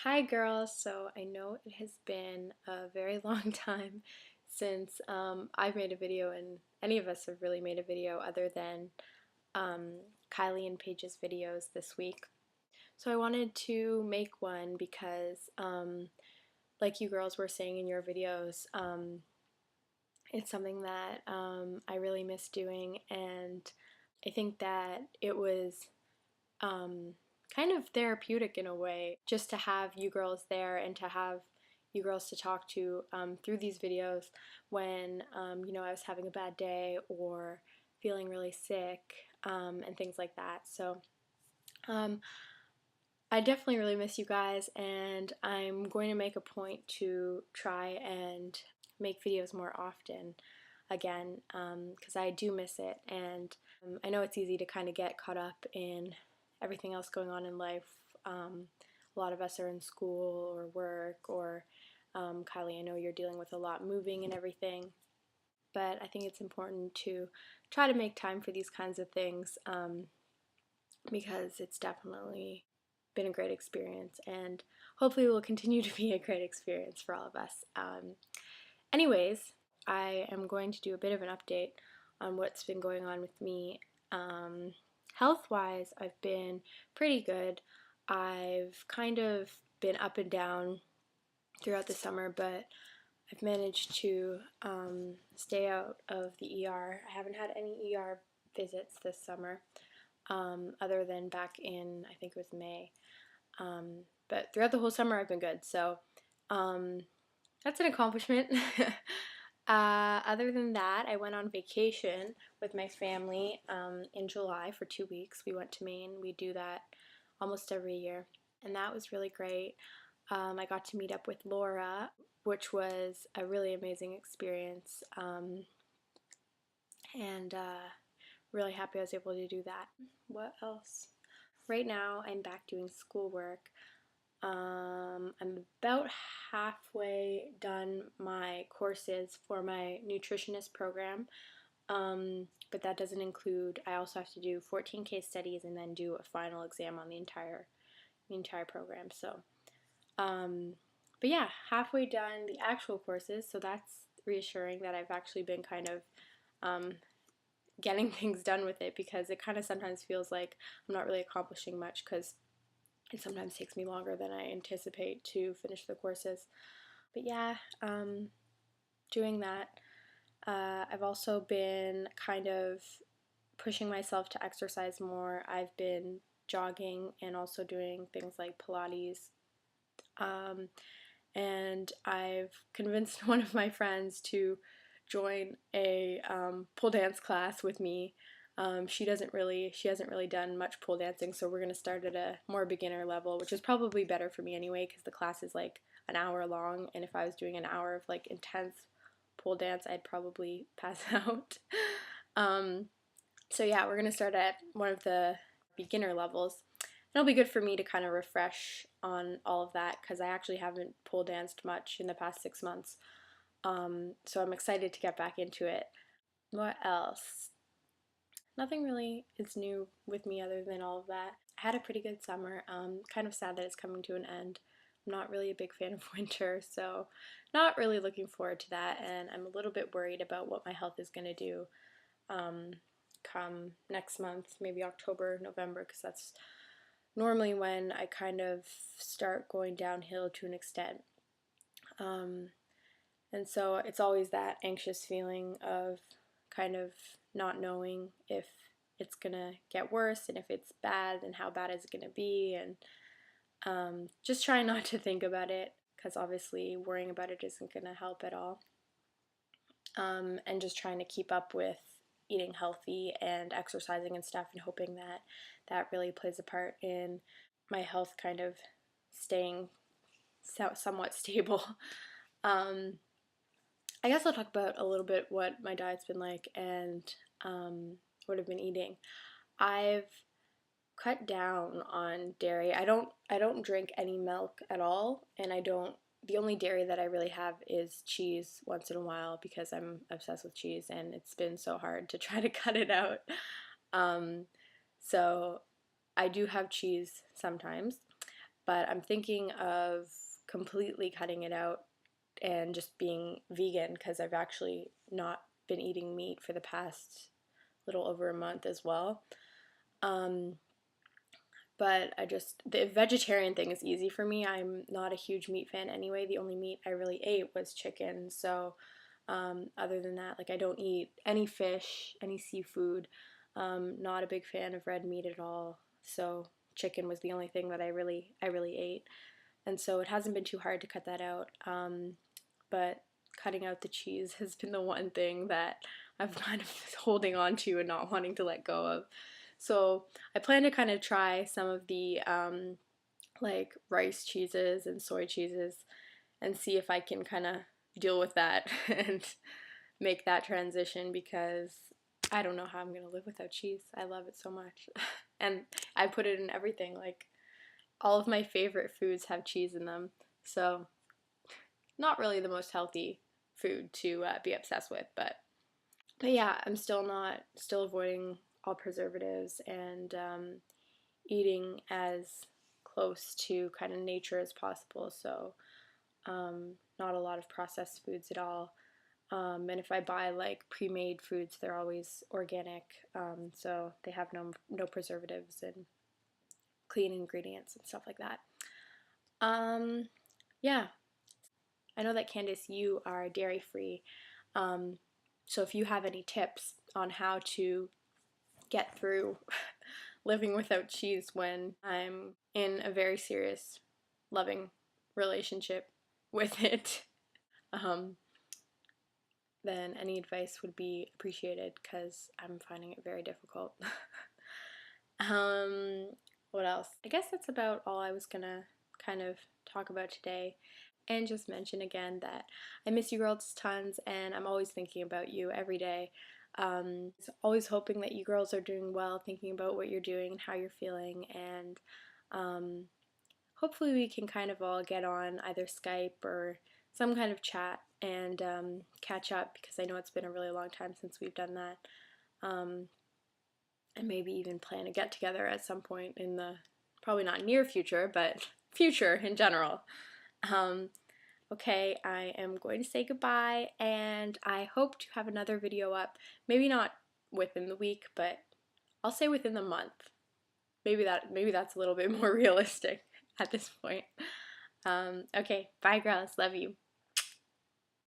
Hi girls, so I know it has been a very long time since I've made a video and any of us have really made a video other than Kylie and Paige's videos this week. So I wanted to make one because like you girls were saying in your videos, it's something that I really miss doing, and I think that it was kind of therapeutic in a way just to have you girls there and to have you girls to talk to through these videos when I was having a bad day or feeling really sick and things like that. So um, I definitely really miss you guys, and I'm going to make a point to try and make videos more often again because I do miss it, and I know it's easy to kind of get caught up in everything else going on in life. A lot of us are in school or work, or Kylie, I know you're dealing with a lot moving and everything, but I think it's important to try to make time for these kinds of things because it's definitely been a great experience, and hopefully it will continue to be a great experience for all of us. Anyways, I am going to do a bit of an update on what's been going on with me. Health-wise, I've been pretty good. I've kind of been up and down throughout the summer, but I've managed to stay out of the ER. I haven't had any ER visits this summer, other than back in, I think it was May. But throughout the whole summer, I've been good. So that's an accomplishment. Other than that, I went on vacation with my family in July for 2 weeks. We went to Maine. We do that almost every year, and that was really great. I got to meet up with Laura, which was a really amazing experience, and really happy I was able to do that. What else? Right now, I'm back doing schoolwork. I'm about halfway done my courses for my nutritionist program, but that doesn't include, I also have to do 14 case studies and then do a final exam on the entire program. So, but yeah, halfway done the actual courses, so that's reassuring that I've actually been kind of getting things done with it, because it kind of sometimes feels like I'm not really accomplishing much because it sometimes takes me longer than I anticipate to finish the courses. But yeah, doing that. I've also been kind of pushing myself to exercise more. I've been jogging and also doing things like Pilates. And I've convinced one of my friends to join a pole dance class with me. She hasn't really done much pole dancing, so we're gonna start at a more beginner level, which is probably better for me anyway, because the class is like an hour long, and if I was doing an hour of like intense pole dance, I'd probably pass out. So yeah, we're gonna start at one of the beginner levels. It'll be good for me to kind of refresh on all of that, because I actually haven't pole danced much in the past 6 months. So I'm excited to get back into it. What else? Nothing really is new with me other than all of that. I had a pretty good summer. Kind of sad that it's coming to an end. I'm not really a big fan of winter, so not really looking forward to that, and I'm a little bit worried about what my health is going to do come next month, maybe October, November, because that's normally when I kind of start going downhill to an extent. And so it's always that anxious feeling of kind of not knowing if it's gonna get worse, and if it's bad, then how bad is it gonna be, and just trying not to think about it, because obviously worrying about it isn't gonna help at all. And just trying to keep up with eating healthy and exercising and stuff, and hoping that that really plays a part in my health kind of staying somewhat stable. I guess I'll talk about a little bit what my diet's been like, and what I've been eating. I've cut down on dairy. I don't drink any milk at all, and the only dairy that I really have is cheese once in a while, because I'm obsessed with cheese and it's been so hard to try to cut it out. Um, so I do have cheese sometimes. but I'm thinking of completely cutting it out and just being vegan because I've actually not been eating meat for the past little over a month as well. Um, but the vegetarian thing is easy for me. I'm not a huge meat fan anyway. The only meat I really ate was chicken. So, other than that, like I don't eat any fish, any seafood. Not a big fan of red meat at all. So, chicken was the only thing that I really ate. And so it hasn't been too hard to cut that out. But cutting out the cheese has been the one thing that I've kind of holding on to and not wanting to let go of. So I plan to kind of try some of the like rice cheeses and soy cheeses and see if I can kind of deal with that and make that transition because I don't know how I'm gonna live without cheese. I love it so much. And I put it in everything. Like all of my favorite foods have cheese in them. So not really the most healthy food to be obsessed with, but yeah, I'm still avoiding all preservatives and eating as close to kind of nature as possible. So not a lot of processed foods at all. And if I buy like pre-made foods, they're always organic, so they have no preservatives and clean ingredients and stuff like that. Yeah, I know that Candace, you are dairy free. Um, so if you have any tips on how to get through living without cheese when I'm in a very serious, loving relationship with it, um, then any advice would be appreciated because I'm finding it very difficult. um, what else? I guess that's about all I was gonna kind of talk about today. And just mention again that I miss you girls tons and I'm always thinking about you every day. Always hoping that you girls are doing well, thinking about what you're doing and how you're feeling, and hopefully we can kind of all get on either Skype or some kind of chat and catch up because I know it's been a really long time since we've done that. And maybe even plan a get together at some point in the probably not near future, but future in general. Okay, I am going to say goodbye, and I hope to have another video up. Maybe not within the week, but I'll say within the month. Maybe that's a little bit more realistic at this point. Okay, bye girls, love you.